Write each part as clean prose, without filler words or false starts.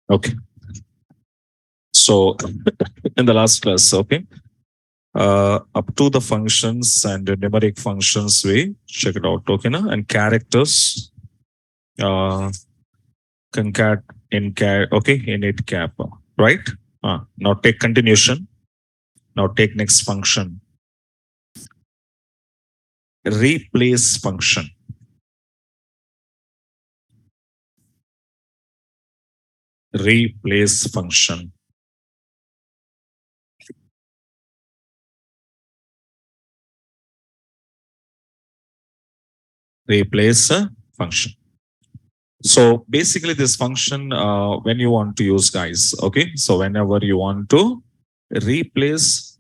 Okay. So in the last class, okay, up to the functions and the numeric functions, we check it out. Okay, na? And characters, uh, concat, in cat, okay, init cap, right? Now take continuation. Now take next function, replace function. Replace function. Replace a function. So basically, this function, when you want to use, guys, okay. So whenever you want to replace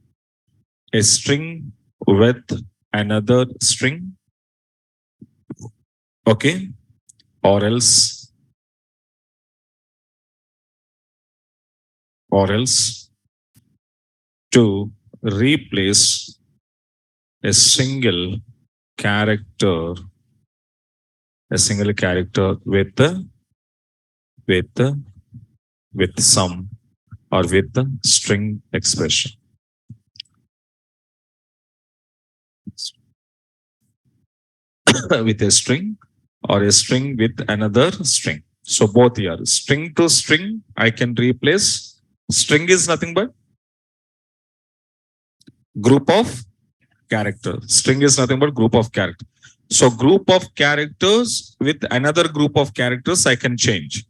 a string with another string, okay, or else, or else to replace a single character, a single character with with some or with the string expression. With a string or a string with another string. So both here, string to string, I can replace. String is nothing but group of characters. String is nothing but group of characters. So group of characters with another group of characters, I can change.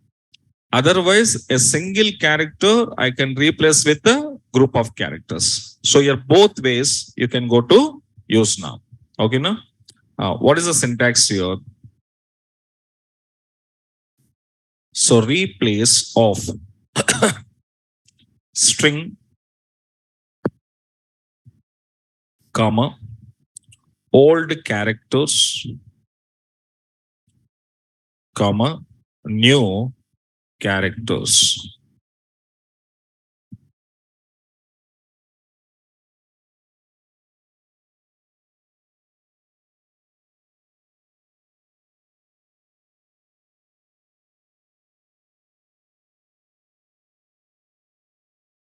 Otherwise, a single character I can replace with a group of characters. So here both ways you can go to use now. Okay, now what is the syntax here? So replace of string, comma, old characters, comma, new characters.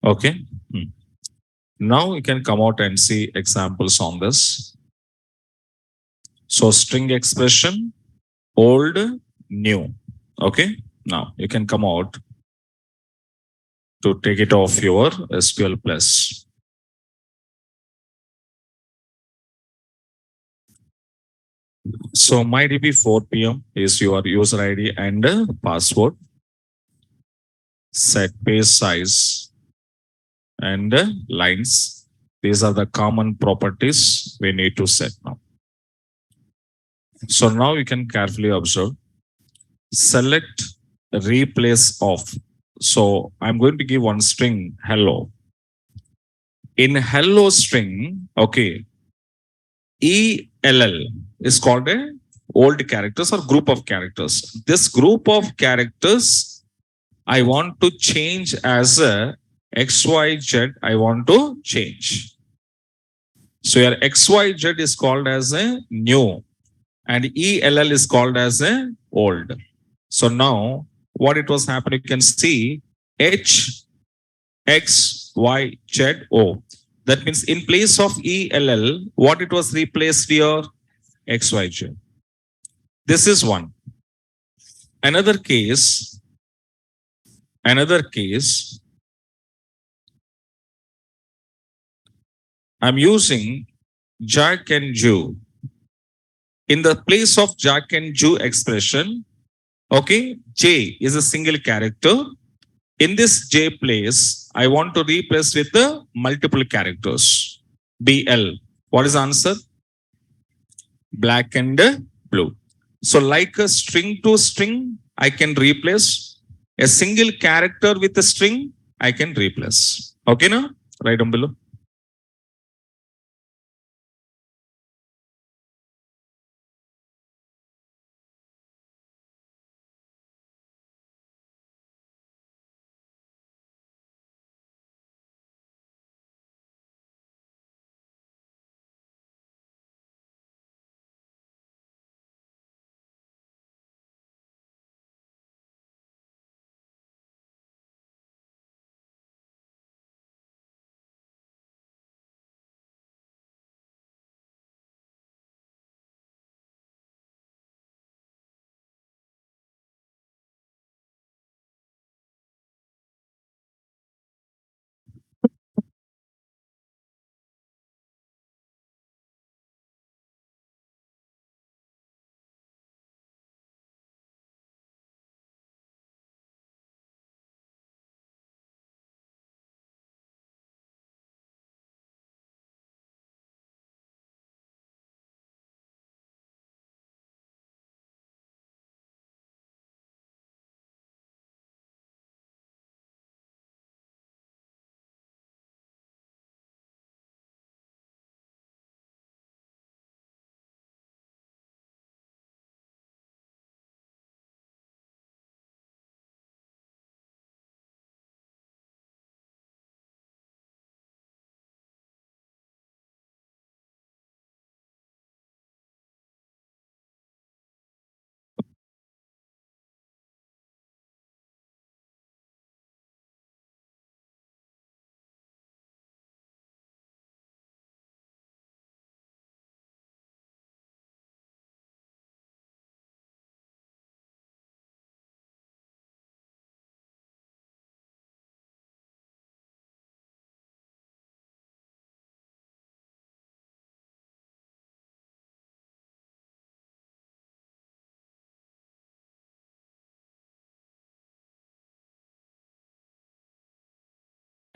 Okay. Hmm. Now you can come out and see examples on this. So string expression, old, new. Okay. Now you can come out to take it off your SQL Plus. So MyDB 4 PM is your user ID and password. Set page size and lines. These are the common properties we need to set now. So now you can carefully observe. Select replace of. So I'm going to give one string hello. In hello string, okay, ELL is called a old characters or group of characters. This group of characters I want to change as a XYZ. I want to change. So your XYZ is called as a new and ELL is called as a old. So now what it was happening, you can see H, X, Y, Z, O. That means in place of ELL, what it was replaced here? XYZ. This is one. Another case, another case, I'm using Jack and Jew. In the place of Jack and Jew expression, okay, J is a single character. In this J place, I want to replace with the multiple characters. BL. What is the answer? Black and blue. So like a string to string, I can replace. A single character with a string, I can replace. Okay, now? Right down below.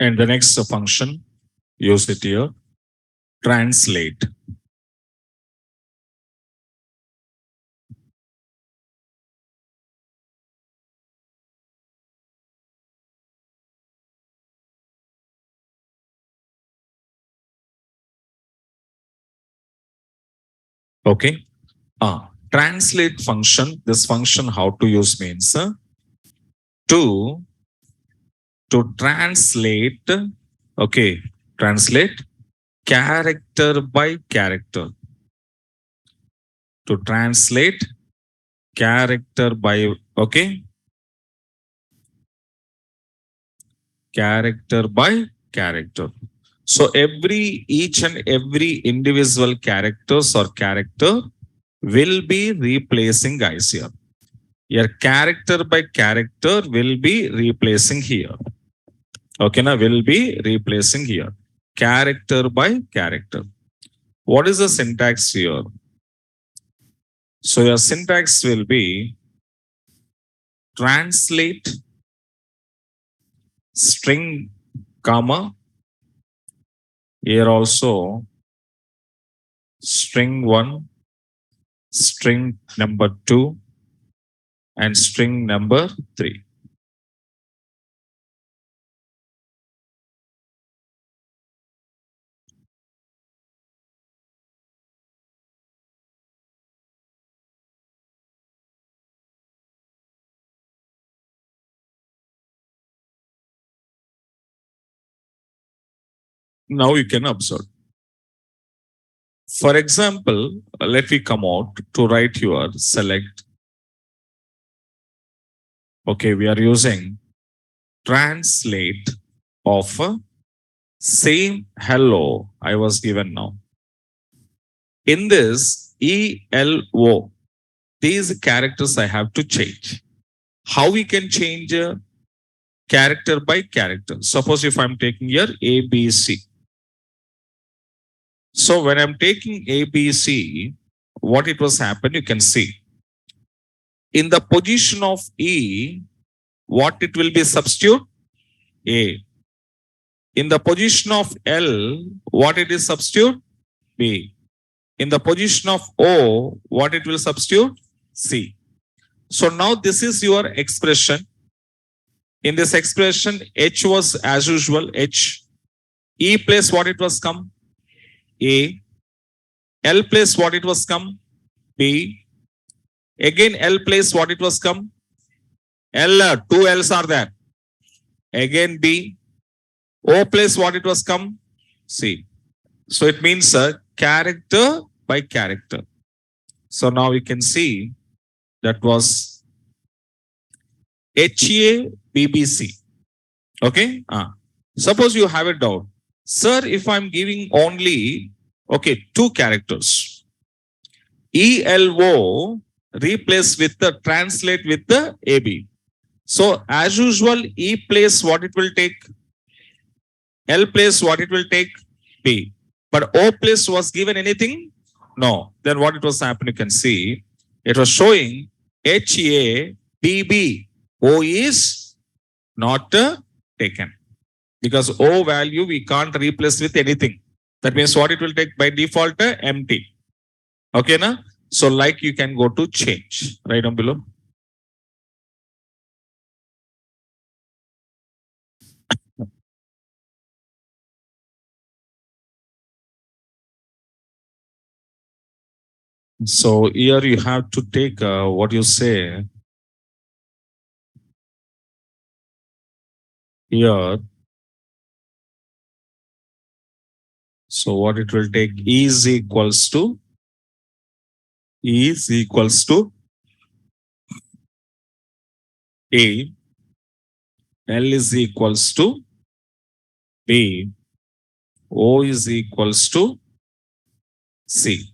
And the next function, use it here, translate. Okay. Translate function. This function, how to use means to translate. Okay, translate character by character. To translate character by character by character. So each and every individual characters or character will be replacing guys here. Your character by character will be replacing here. Okay, now will be replacing here. Character by character. What is the syntax here? So your syntax will be translate string comma. Here also string 1, string number 2, and string number 3. Now you can observe. For example, let me come out to write your select. Okay, we are using translate of same hello I was given now. In this ELO, these characters I have to change. How we can change character by character? Suppose if I'm taking here ABC. So when I'm taking ABC, what it was happen, you can see. In the position of E, what it will be substitute? A. In the position of L, what it is substitute? B. In the position of O, what it will substitute? C. So now this is your expression. In this expression, H was as usual, H. E place what it was come? A. L place what it was come? B. Again, L place what it was come? L, two L's are there. Again, B. O place what it was come? C. So it means character by character. So now we can see that was HABBC. Okay. Suppose you have a doubt. Sir, if I'm giving only, two characters, ELO replace with the translate with the AB. So as usual, E place what it will take, L place what it will take, B. But O place was given anything? No. Then what it was happening, you can see, it was showing HABB. O is not taken. Because O value we can't replace with anything. That means what it will take by default, empty. Okay, na? So like you can go to change right down below. So here you have to take what you say here. So what it will take is equals to A, L is equals to B, O is equals to C.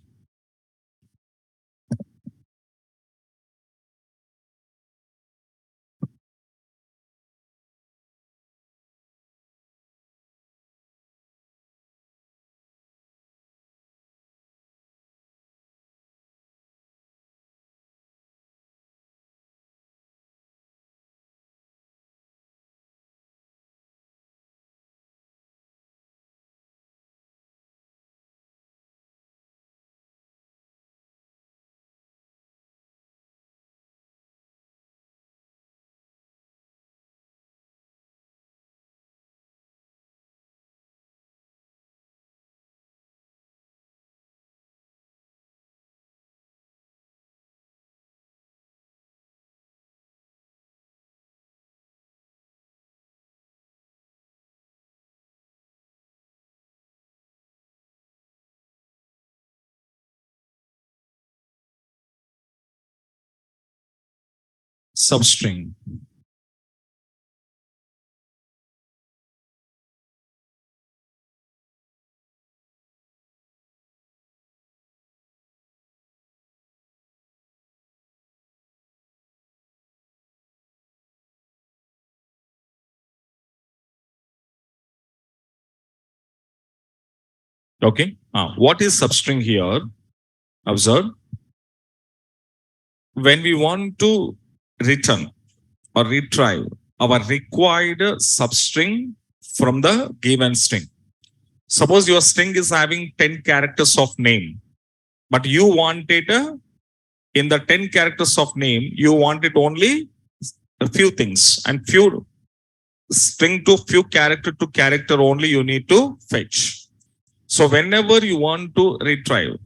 substring. Okay. What is substring here? Observe. When we want to return or retrieve our required substring from the given string. Suppose your string is having 10 characters of name, but you want it in the 10 characters of name, you want it only a few things, and few string to character only you need to fetch. So whenever you want to retrieve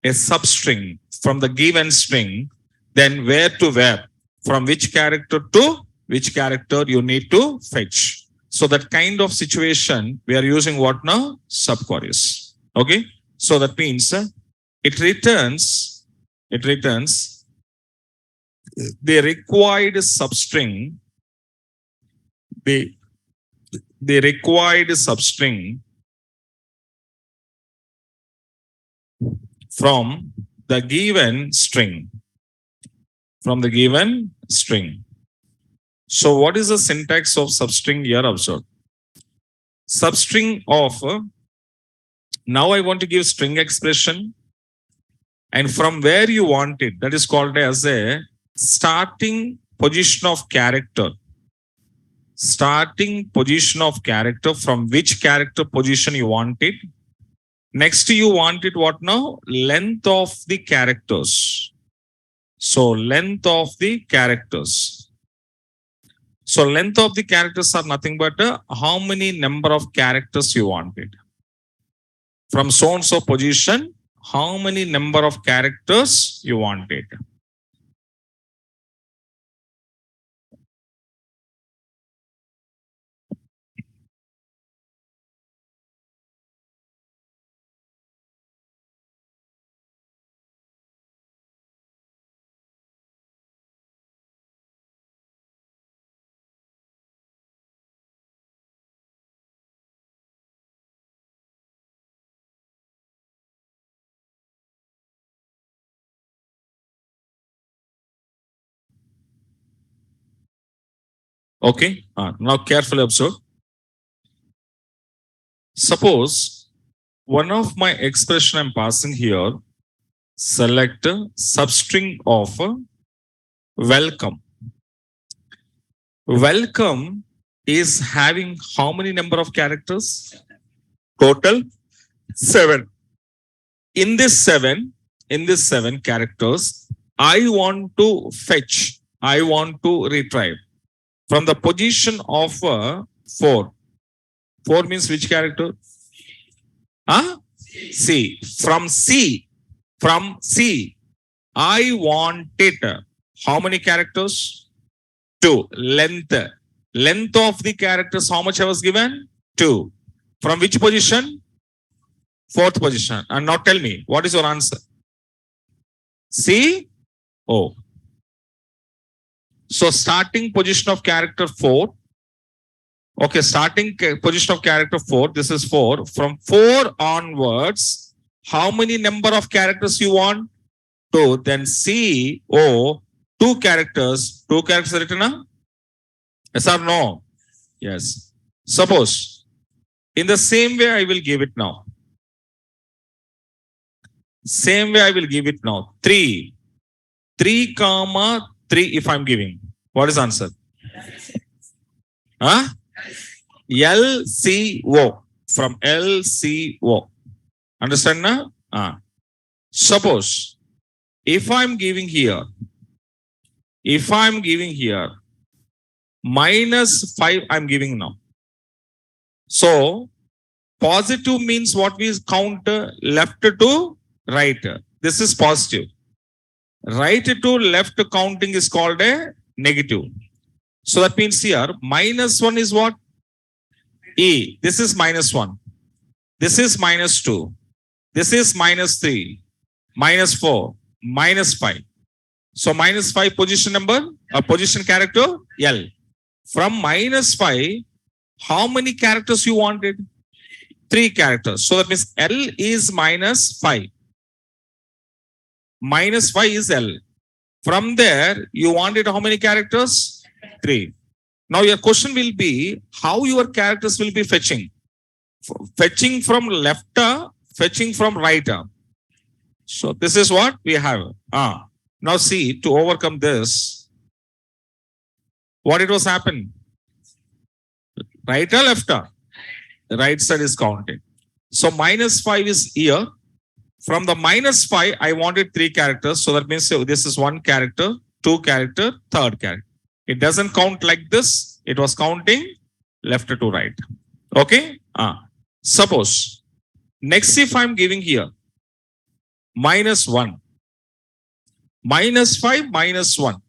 a substring from the given string, then where to where, from which character to which character you need to fetch. So that kind of situation, we are using what now? Subqueries. Okay. So that means it returns the required substring, the required substring from the given string. From the given string. So what is the syntax of substring here? Observe. Substring of, now I want to give string expression, and from where you want it, that is called as a starting position of character. Starting position of character, from which character position you want it. Next you want it what now? Length of the characters. So length of the characters. So length of the characters are nothing but how many number of characters you want it. From so and so position, how many number of characters you want it. Okay, now carefully observe. Suppose one of my expression I'm passing here, select substring of welcome. Welcome is having how many number of characters? Total 7. In this seven characters, I want to fetch, I want to retrieve from the position of 4. 4 means which character? C. From C. I want it. How many characters? 2. Length. Length of the characters, how much I was given? 2. From which position? 4th position. And now tell me, what is your answer? C? O. So starting position of character 4. Okay, starting position of character 4. This is 4. From 4 onwards, how many number of characters you want? 2. Then C, O, 2 characters. 2 characters written now? Yes or no? Yes. Suppose, in the same way I will give it now. Same way I will give it now. 3. 3 comma 3 if I'm giving. What is answer? LCO. From LCO. Understand now? Suppose, if I'm giving here, -5 I'm giving now. So, positive means what we count left to right. This is positive. Right to left counting is called a negative. So that means here, -1 is what? E. This is -1. This is -2. This is -3. -4. -5. So minus 5 position number, position character, L. From minus 5, how many characters you wanted? 3 characters. So that means L is minus 5. Minus 5 is L. From there, you wanted how many characters? 3. Now your question will be, how your characters will be fetching? Fetching from left, fetching from right. So this is what we have. Now see, to overcome this, what it was happening? Right or left? Right side is counting. So minus 5 is here. From the minus 5, I wanted 3 characters. So that means this is 1 character, 2 character, 3rd character. It doesn't count like this. It was counting left to right. Okay? Suppose, next if I'm giving here, minus 1. Minus 5, minus 1.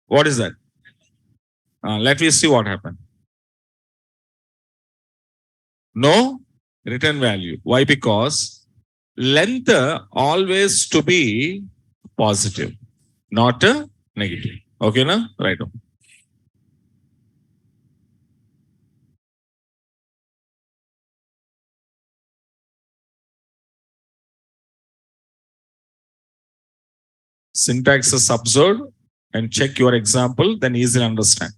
What is that? Let me see what happened. No return value. Why? Because length always to be positive, not negative. Okay, na? Right. Syntax is observed and check your example, then easily understand.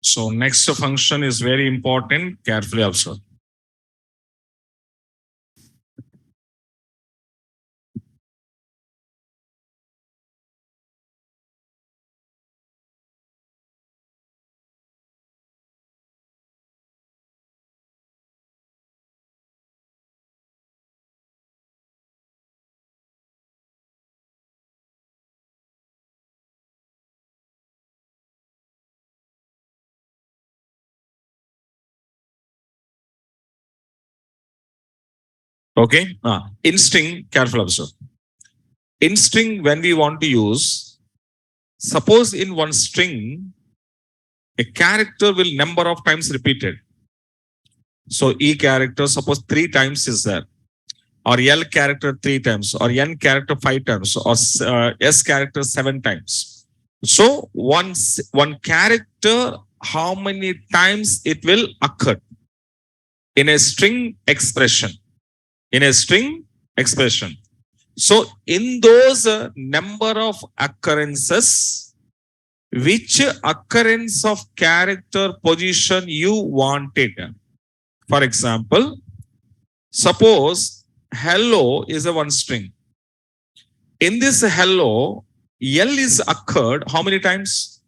So next function is very important. Carefully observe. Okay. In string, careful observe. In string, when we want to use, suppose in one string, a character will number of times repeated. So E character, suppose 3 times is there, or L character 3 times, or N character 5 times, or S character 7 times. So one character, how many times it will occur in a string expression? In a string expression. So in those number of occurrences, which occurrence of character position you wanted? For example, suppose hello is a one string. In this hello, L is occurred how many times?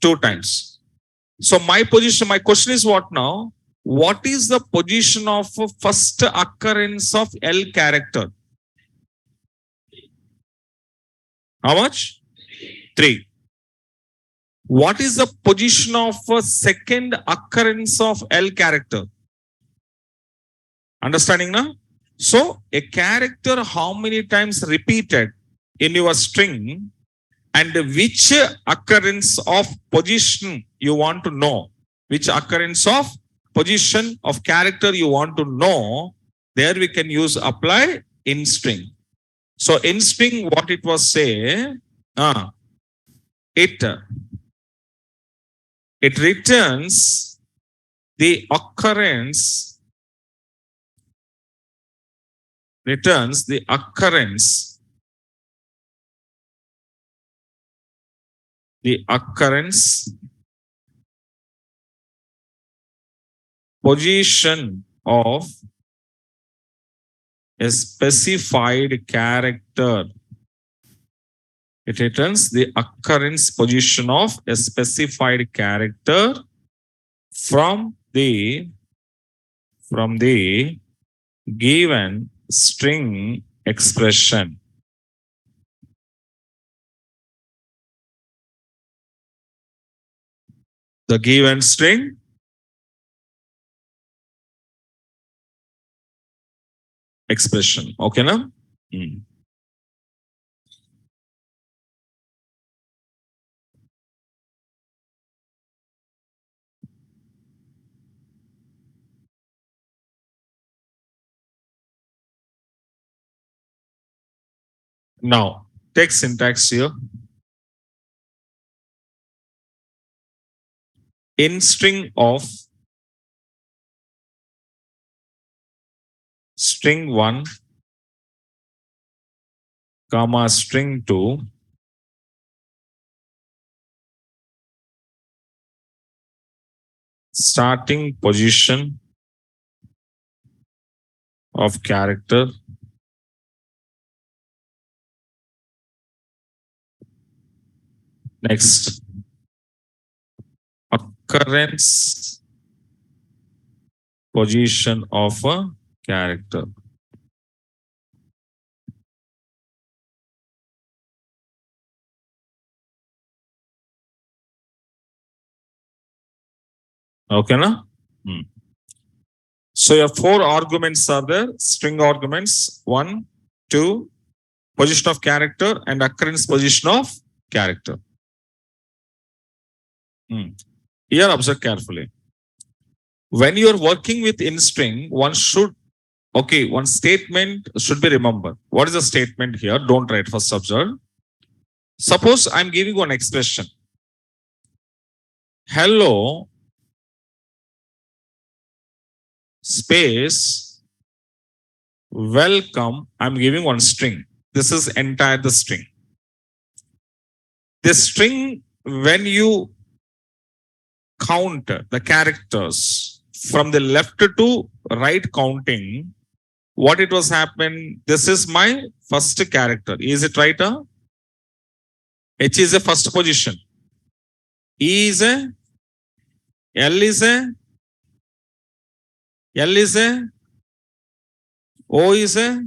2 times. So my question is what now? What is the position of first occurrence of L character? How much? 3. What is the position of second occurrence of L character? Understanding now? So a character how many times repeated? in your string and which occurrence of position you want to know, which occurrence of position of character you want to know, there we can use apply in string. So in string, what it was say, it returns the occurrence, the occurrence position of a specified character. It returns the occurrence position of a specified character from the given string expression. The given string expression. Okay, na? Now, take syntax here. In string of string 1, comma string 2, starting position of character next occurrence position of a character. Okay, na? So your 4 arguments are there, string arguments, 1, 2, position of character and occurrence position of character. Here observe carefully. When you are working with in string, one statement should be remembered. What is the statement here? Don't write, first observe. Suppose I'm giving one expression. Hello space welcome. I'm giving one string. This is entire the string. This string, when you count the characters from the left to right counting, what it was happen? This is my first character. Is it right? H is a first position. E is a, L is a, L is a, O is a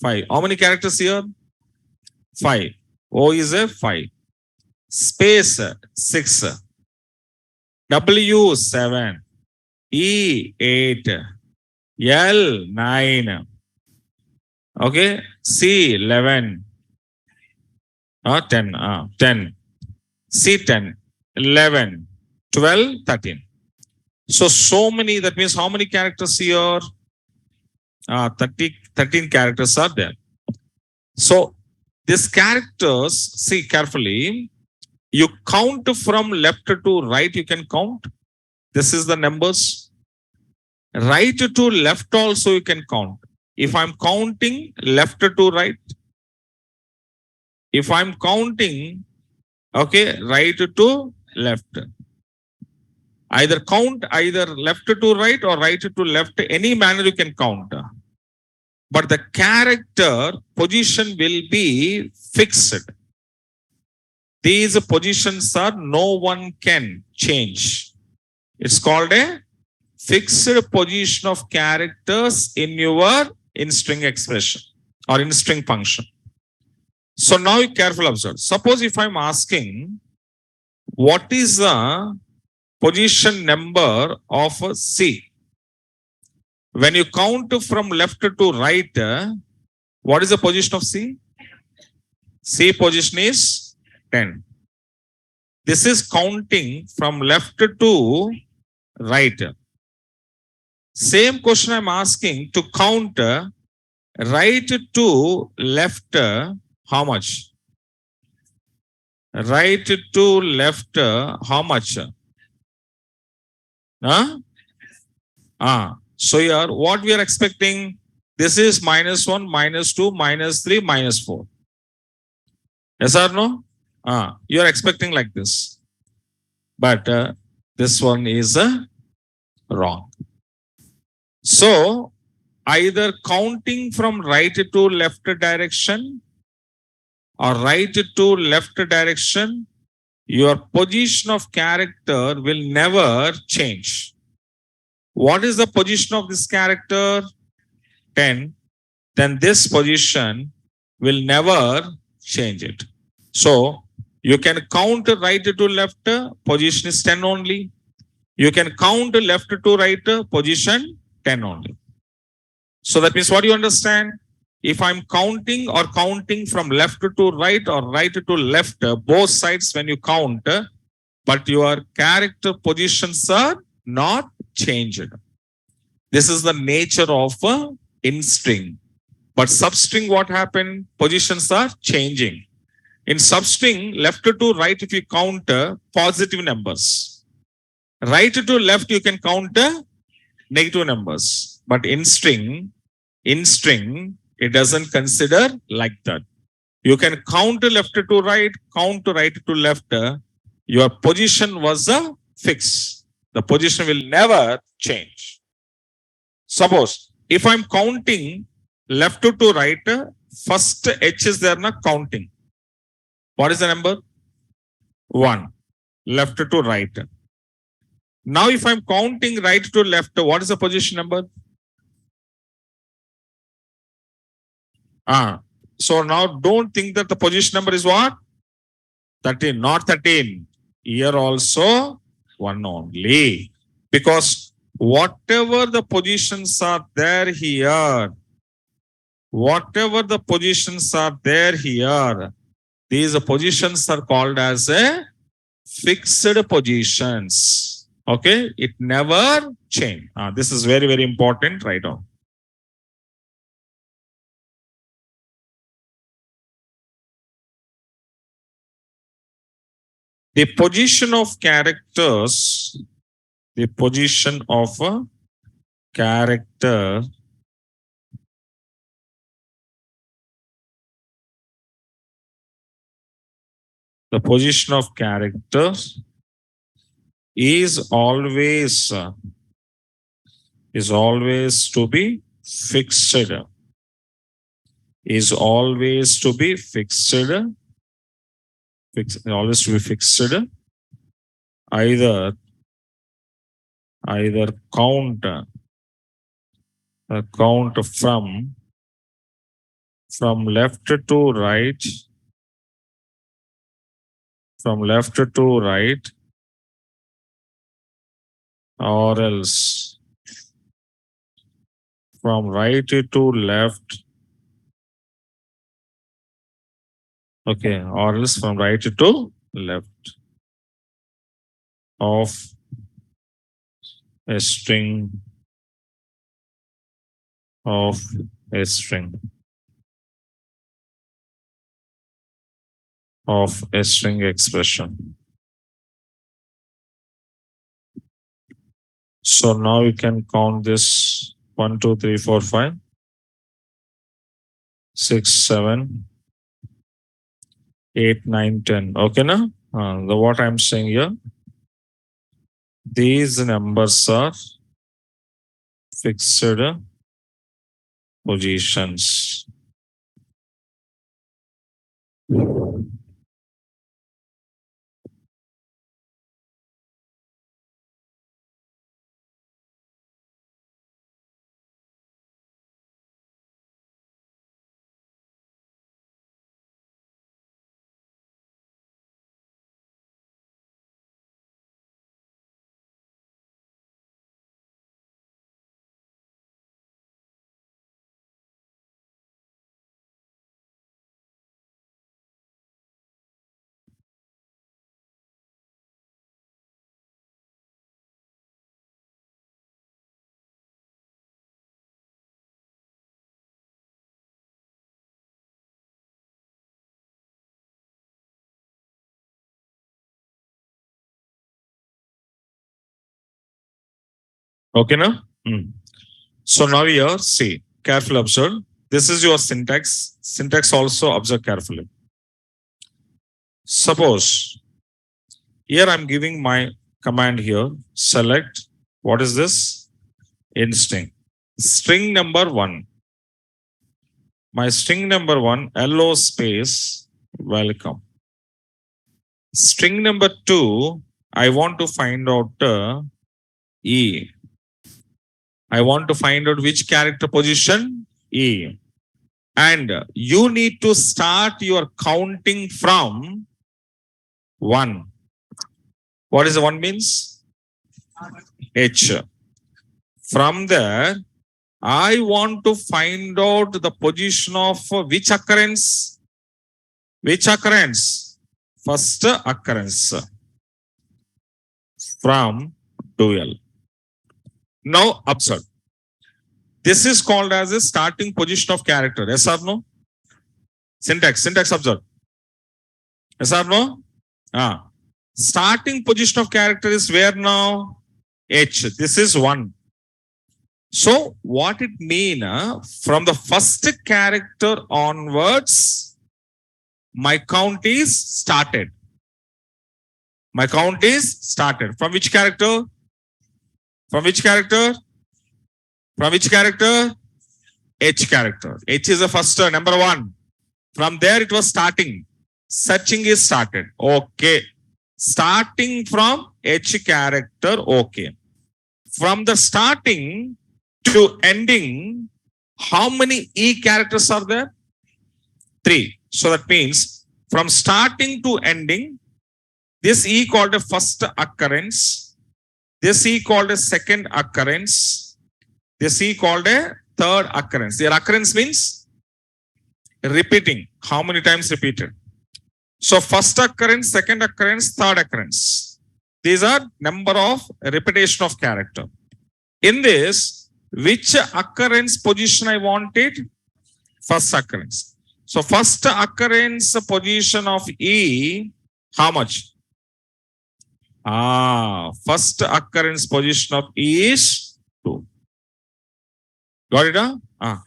5. How many characters here? 5. O is a 5. Space 6. W 7. E 8. L 9. Okay. C 11. 10. 10. C 10. 11. 12. 13. So many, that means how many characters here? 13 characters are there. So these characters, see carefully, you count from left to right, you can count. This is the numbers. Right to left also you can count. If I'm counting left to right, if I'm counting, okay, right to left, either count either left to right or right to left, any manner you can count. But the character position will be fixed. These positions are no one can change. It's called a fixed position of characters in your in-string expression or in-string function. So now you carefully observe. Suppose if I'm asking, what is the position number of C? When you count from left to right, what is the position of C? C position is 10. This is counting from left to right. Same question I'm asking to count right to left, how much? Right to left, how much? Huh? So here, what we are expecting? This is -1, -2, -3, -4. Yes or no? You are expecting like this. But this one is wrong. So either counting from right to left direction or right to left direction, your position of character will never change. What is the position of this character? 10. Then this position will never change it. So you can count right to left, position is 10 only. You can count left to right, position 10 only. So that means what you understand? If I'm counting or counting from left to right or right to left, both sides when you count, but your character positions are not changed. This is the nature of in string. But substring, what happened? Positions are changing. In substring, left to right, if you count positive numbers, right to left, you can count negative numbers. But in string, it doesn't consider like that. You can count left to right, count right to left. Your position was a fix. The position will never change. Suppose if I'm counting left to right, first H is there not counting. What is the number? 1. Left to right. Now if I'm counting right to left, what is the position number? So now don't think that the position number is what? 13, not 13. Here also 1 only. Because whatever the positions are there here, these positions are called as a fixed positions. Okay, it never change. This is very, very important right now. The position of characters, the position of a character the position of character is always to be fixed. Is always to be fixed. Always to be fixed. Either count from left to right, or else from right to left. Okay, or else from right to left of a string expression. So now you can count this 1, 2, 3, 4, 5, 6, 7, 8, 9, 10. Okay, now what I'm saying here, these numbers are fixed positions. Okay, now? So now here, see, carefully observe. This is your syntax. Syntax also observe carefully. Suppose here I'm giving my command here. Select, what is this? In string. String number 1. My string number 1, hello space, welcome. String number 2, I want to find out E. I want to find out which character position? E. And you need to start your counting from 1. What is 1 means? H. From there, I want to find out the position of which occurrence? Which occurrence? First occurrence from dual. Now observe. This is called as a starting position of character. Yes or no? Syntax observe. Yes or no? Starting position of character is where now? H. This is 1. So what it mean? From the first character onwards, my count is started. My count is started. From which character? From which character? From which character? H character. H is the first number 1. From there it was starting. Searching is started. Okay. Starting from H character. Okay. From the starting to ending, how many E characters are there? 3. So that means from starting to ending, this E called a first occurrence. This E called a second occurrence. This E called a third occurrence. Their occurrence means repeating. How many times repeated? So first occurrence, second occurrence, third occurrence. These are number of repetition of character. In this, which occurrence position I wanted? First occurrence. So first occurrence position of E, how much? First occurrence position of E is 2. Got it?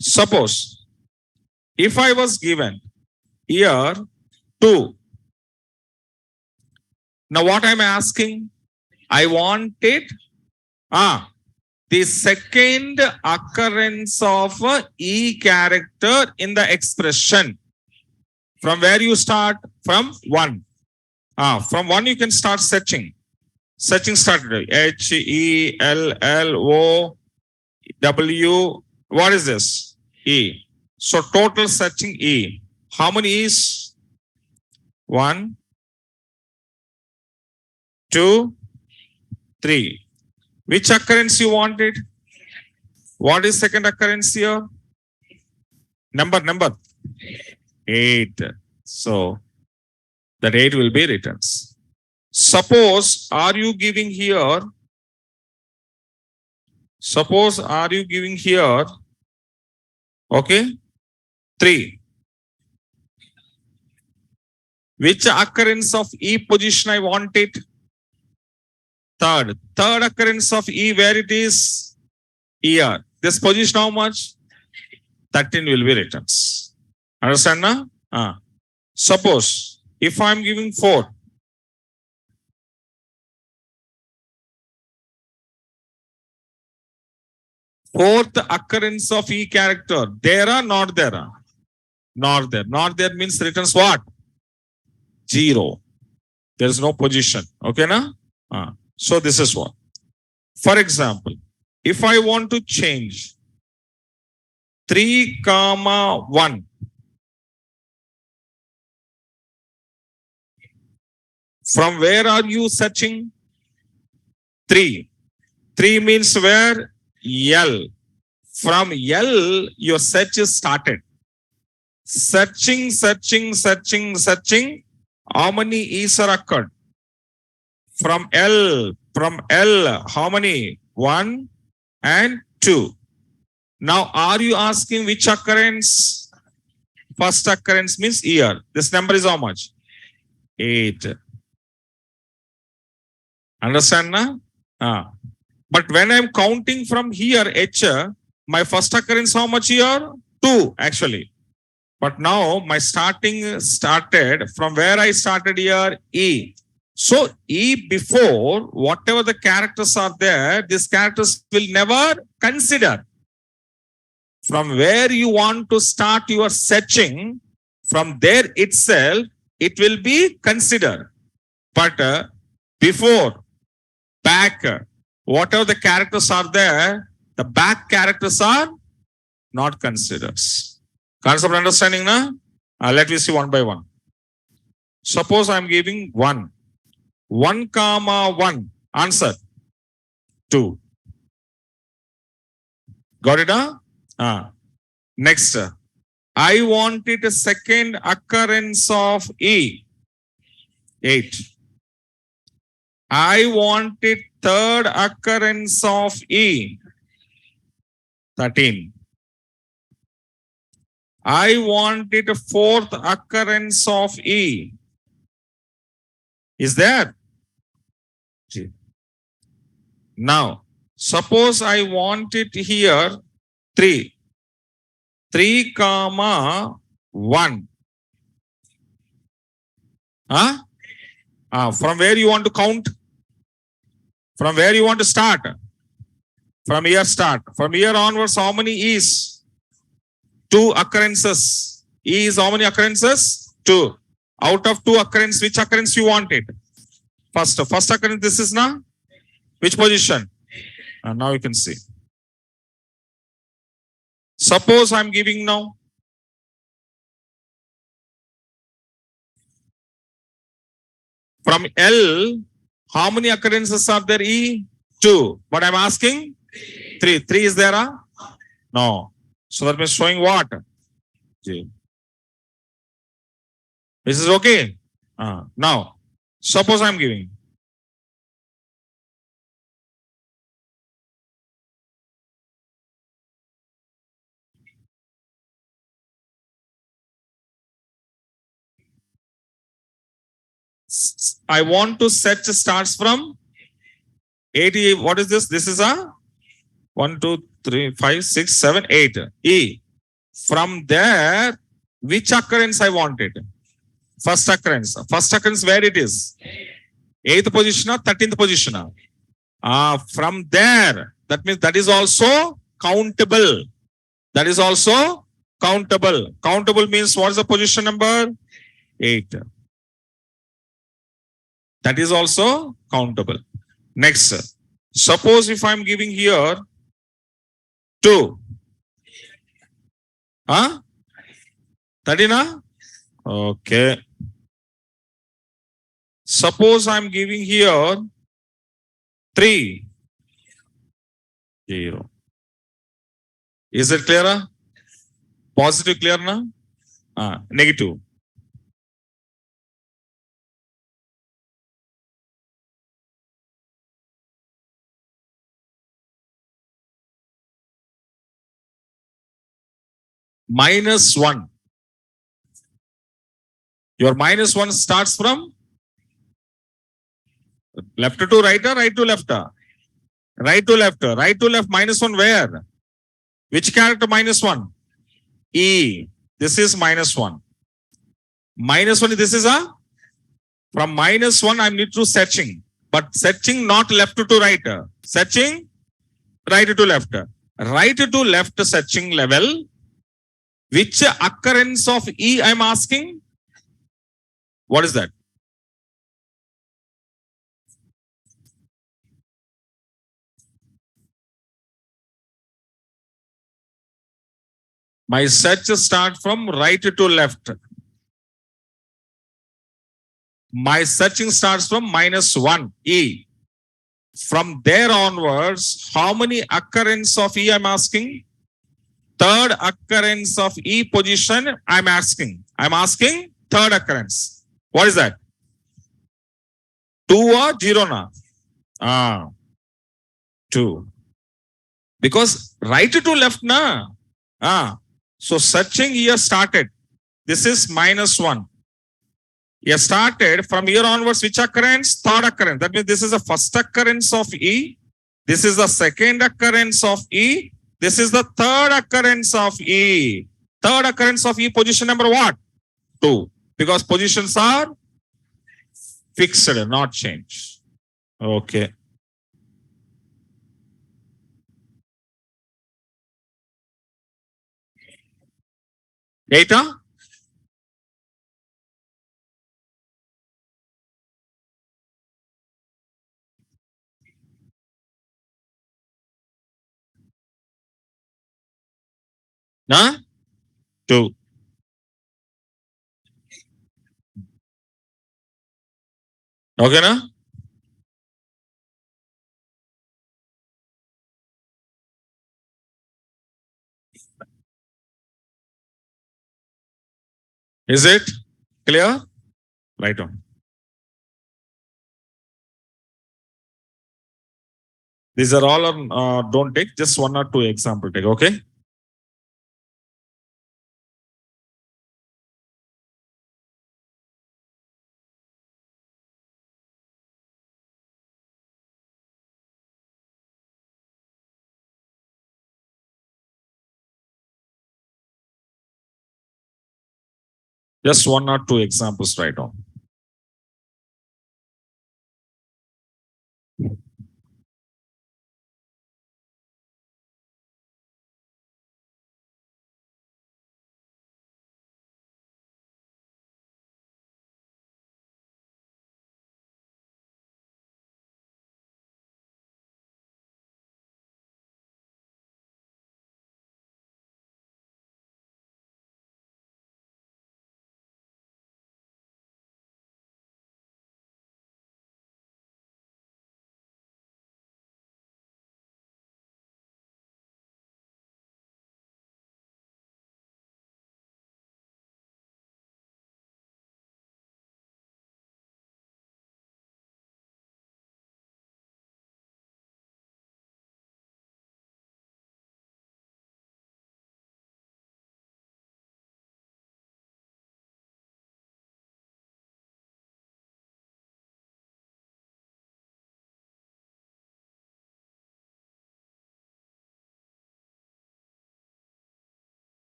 Suppose if I was given here 2. Now what am I asking? I wanted the second occurrence of E character in the expression. From where you start? From 1. From 1 you can start searching. Searching started. H, E, L, L, O, W. What is this? E. So total searching E. How many is? 1, 2, 3. Which occurrence you wanted? What is second occurrence here? Number. 8. So that 8 will be returns. Suppose are you giving here? Suppose are you giving here? Okay. 3. Which occurrence of E position I wanted? Third. Third occurrence of E, where it is? Here. This position how much? 13 will be returns. Understand now? Suppose if I am giving 4. Fourth occurrence of E character. There are not there? Not there. Not there means returns what? 0. There is no position. Okay, na? So this is what. For example, if I want to change 3, 1. From where are you searching? 3. 3 means where? L. From L, your search is started. Searching. How many E's are occurred? From L, how many? 1 and 2. Now, are you asking which occurrence? First occurrence means year. This number is how much? 8. Understand now? But when I'm counting from here, H, my first occurrence how much here? 2 actually. But now my starting started from where I started here, E. So E before, whatever the characters are there, these characters will never consider. From where you want to start your searching, from there itself, it will be considered. But before, back, whatever the characters are there, the back characters are not considered. Concept understanding na? Let me see one by one. Suppose I am giving 1. 1 comma 1. Answer. 2. Got it? Next. I wanted a second occurrence of E. 8. I wanted third occurrence of E. 13. I wanted a fourth occurrence of E. Is there? Now, suppose I want it here 3. 3 comma 1. From where you want to count? From where you want to start? From here start. From here onwards, how many E's? 2 occurrences. E is how many occurrences? 2. Out of 2 occurrences, which occurrence you want it? First occurrence, this is now? Which position? Now you can see. Suppose I'm giving now. From L, how many occurrences are there? E? 2. But I'm asking? 3. 3 is there? No. So that means showing what? J. This is okay. Now, suppose I'm giving. I want to search starts from 80. What is this? This is a 1, 2, 3, 5, 6, 7, 8. E. From there, which occurrence I wanted? First occurrence. First occurrence where it is? 8th position or 13th position? From there, that means that is also countable. That is also countable. Countable means what is the position number? 8. That is also countable. Next, suppose if I am giving here 2. 13? Okay. Suppose I am giving here 3. 0. Is it clear? Positive clear na? Negative. -1. Your -1 starts from left to right or right to left? Right to left. Right to left -1 where? Which character -1? E. This is -1. -1, this is a? From -1 I need to searching. But searching not left to right. Searching right to left. Right to left searching level. Which occurrence of E I am asking? What is that? My search starts from right to left. My searching starts from -1, E. From there onwards, how many occurrence of E I'm asking? Third occurrence of E position I'm asking. I'm asking third occurrence. What is that? 2 or 0 na? 2. Because right to left na? So searching here started. This is -1. Here started from here onwards, which occurrence? Third occurrence. That means this is the first occurrence of E. This is the second occurrence of E. This is the third occurrence of E. Third occurrence of E, position number what? 2. Because positions are fixed, not change. Okay. Data? Huh? 2. Okay, na? Is it clear? Right on. These are all on, don't take, just one or two example take, okay? Just one or two examples right on.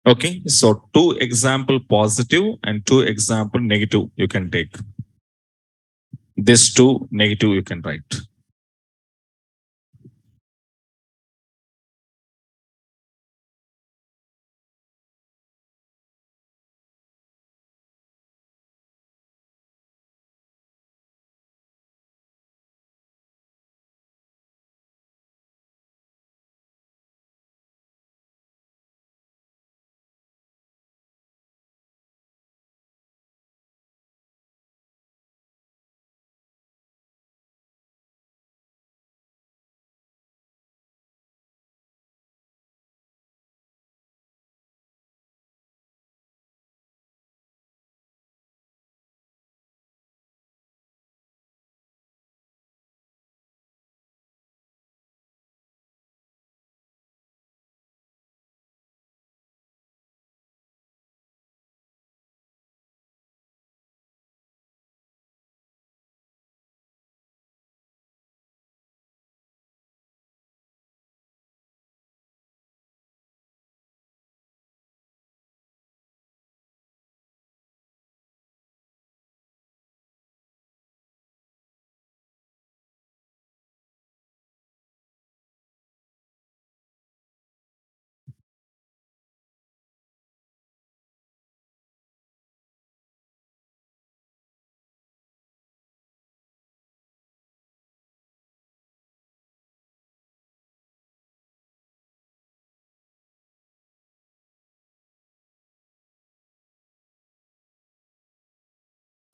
Okay, so two example positive and two example negative you can take. This two negative you can write.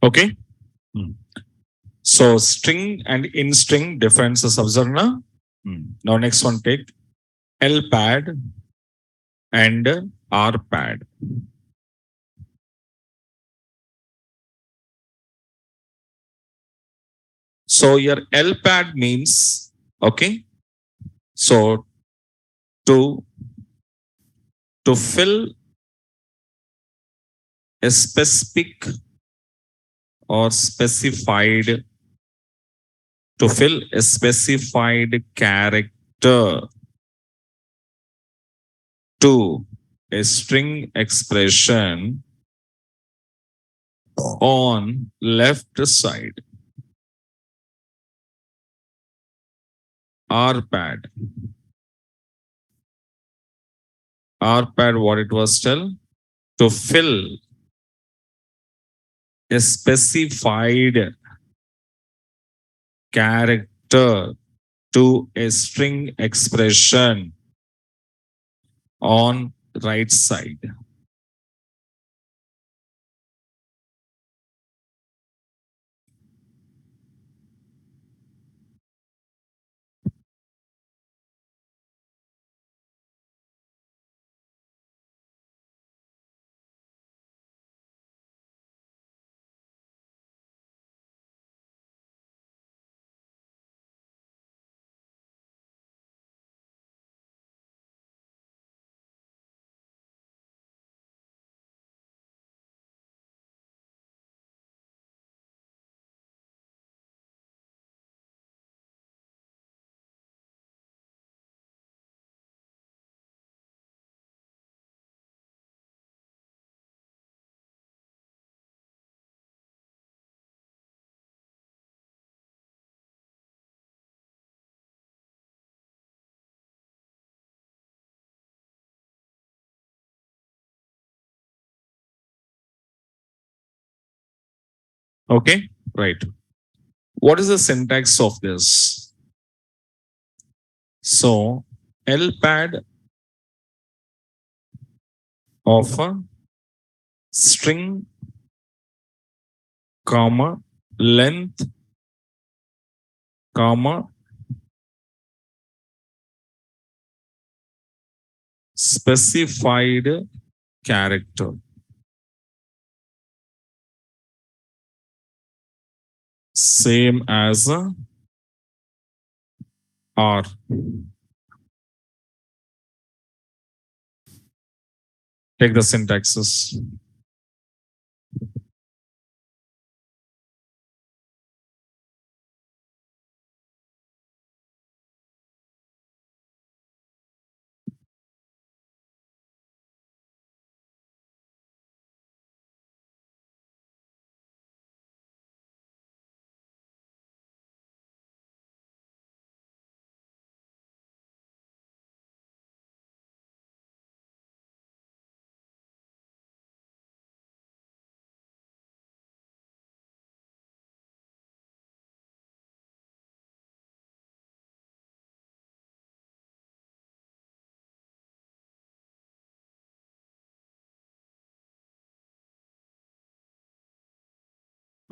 Okay. So string and in string differences observed now. Now next one take L pad and R pad. So your L pad means okay. So to fill a specific or specified to fill a specified character to a string expression on left side. R pad. R pad, what it was tell? To fill a specified character to a string expression on right side. Okay, right. What is the syntax of this? So L pad of a string, comma, length, comma, specified character. Same as R. Take the syntaxes.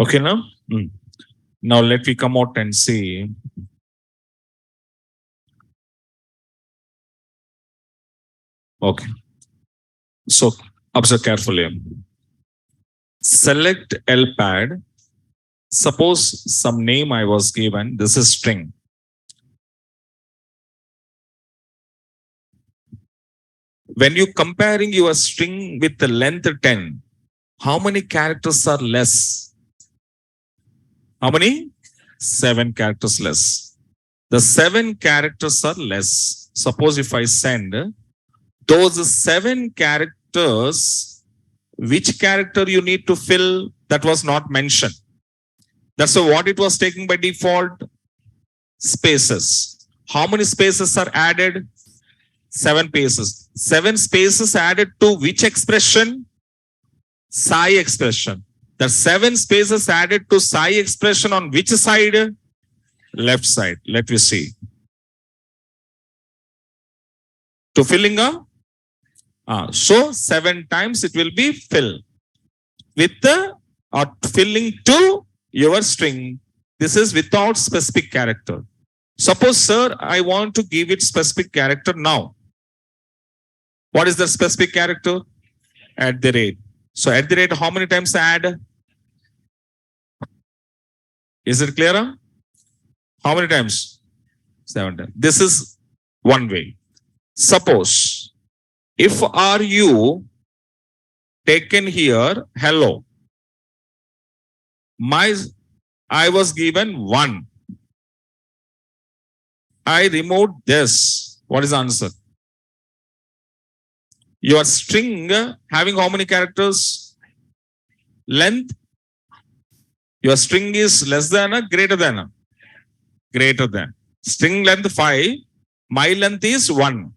Okay, now? Now let me come out and see. Okay. So observe carefully. Select L pad. Suppose some name I was given. This is string. When you comparing your string with the length 10, how many characters are less? How many? 7 characters less. The 7 characters are less. Suppose if I send those 7 characters, which character you need to fill that was not mentioned. That's what it was taking by default. Spaces. How many spaces are added? 7 spaces. 7 spaces added to which expression? Psi expression. The 7 spaces added to psi expression on which side? Left side. Let me see. To filling a? So 7 times it will be fill with the or filling to your string. This is without specific character. Suppose, sir, I want to give it specific character now. What is the specific character? At the rate. So at the rate, how many times add? Is it clearer? How many times? 7 times. This is one way. Suppose if are you taken here, hello, my I was given 1. I removed this. What is the answer? Your string having how many characters? Length. Your string is less than or greater than? Greater than. String length 5. My length is 1.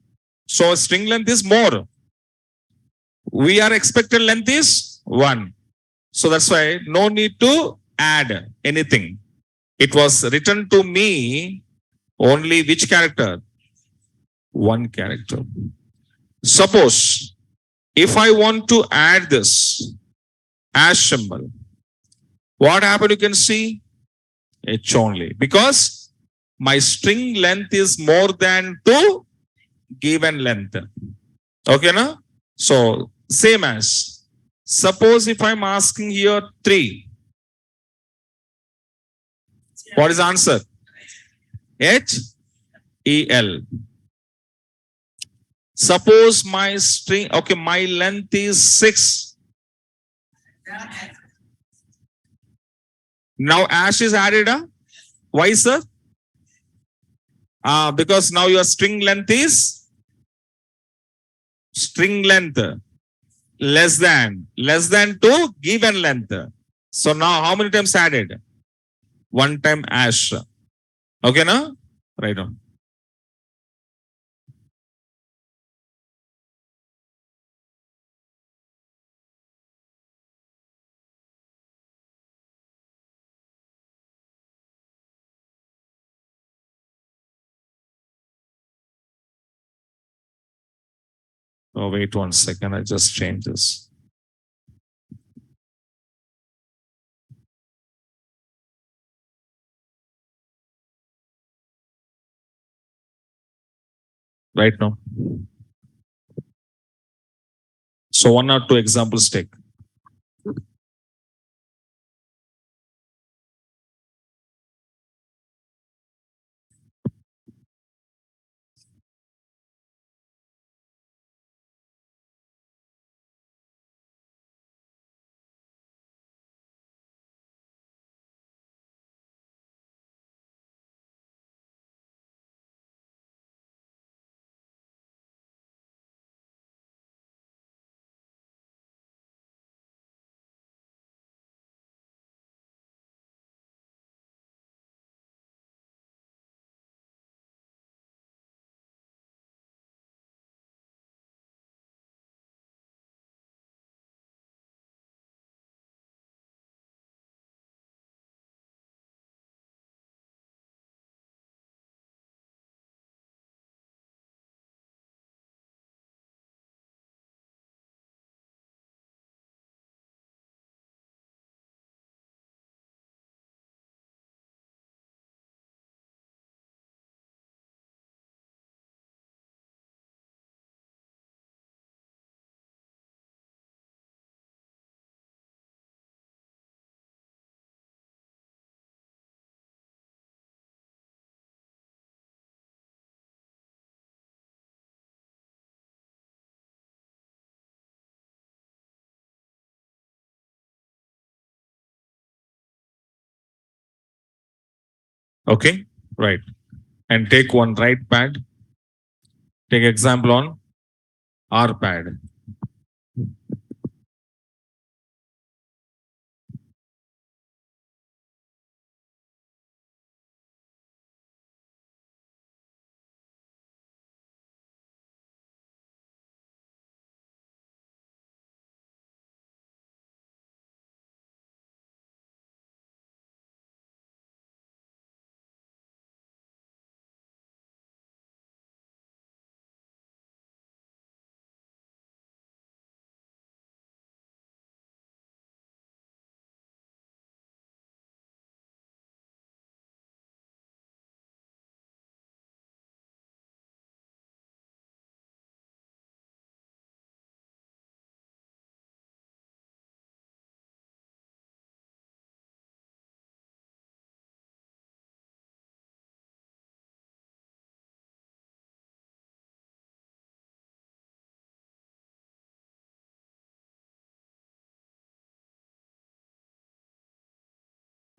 So string length is more. We are expected length is 1. So that's why no need to add anything. It was written to me only which character? 1 character. Suppose if I want to add this as symbol, what happened? You can see H only, because my string length is more than 2 given length. Okay, na? So same as, suppose if I'm asking here 3, what is the answer? H E L. Suppose my string, okay, my length is 6. Now ash is added. Why, sir? Because now your string length is less than 2 given length. So now how many times added? 1 time ash. Okay, na? Right on. Oh, wait 1 second. I just changed this. Right now. So 1 or 2 examples take. Okay, right. And take one right pad. Take example on R pad.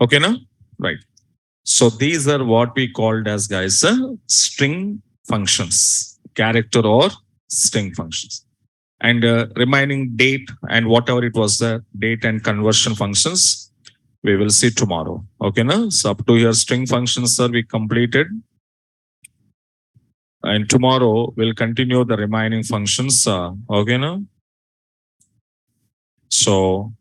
Okay, now? Right. So these are what we called as, guys, string functions, character or string functions. And remaining date and whatever it was, the date and conversion functions, we will see tomorrow. Okay, now? So up to here, string functions, sir, we completed. And tomorrow we'll continue the remaining functions. Okay, now? So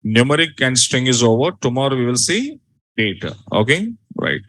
numeric and string is over. Tomorrow we will see data. Okay, right.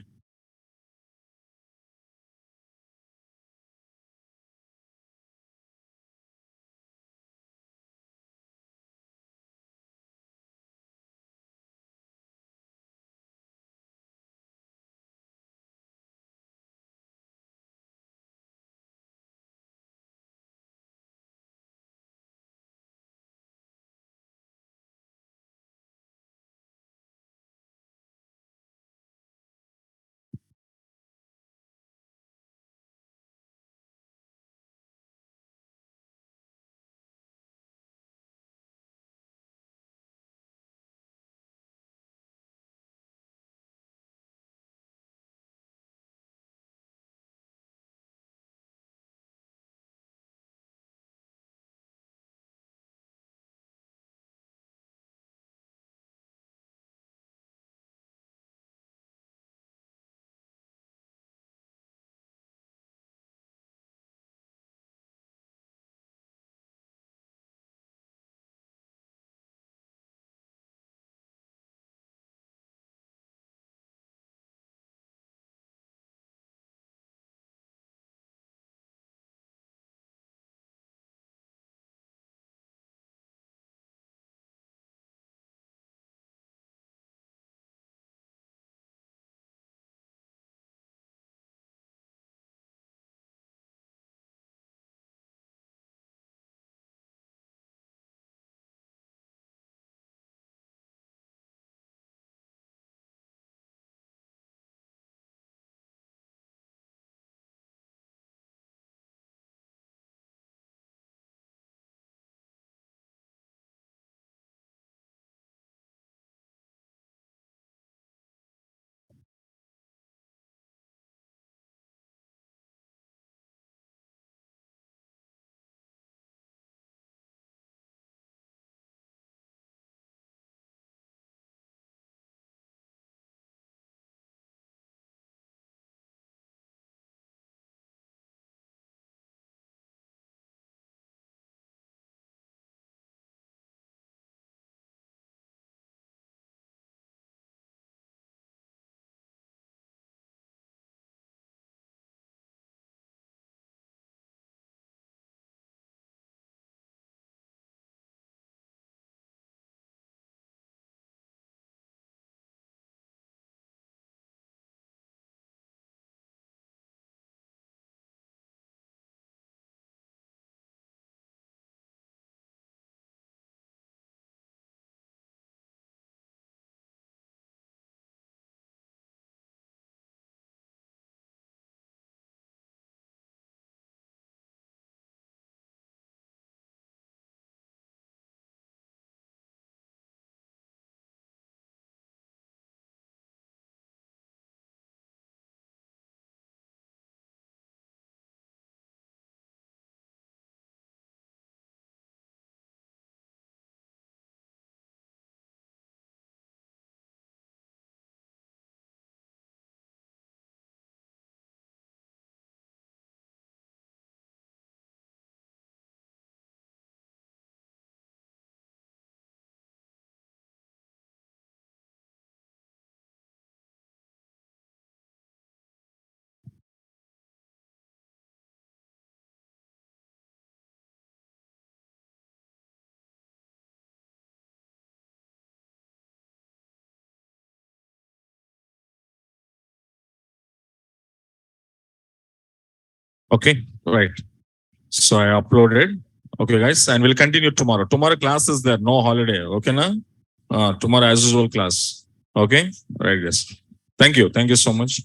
Okay, right. So I uploaded. Okay, guys, and we'll continue tomorrow. Tomorrow class is there, no holiday. Okay, na? Tomorrow as usual class. Okay, right, guys. Thank you. Thank you so much.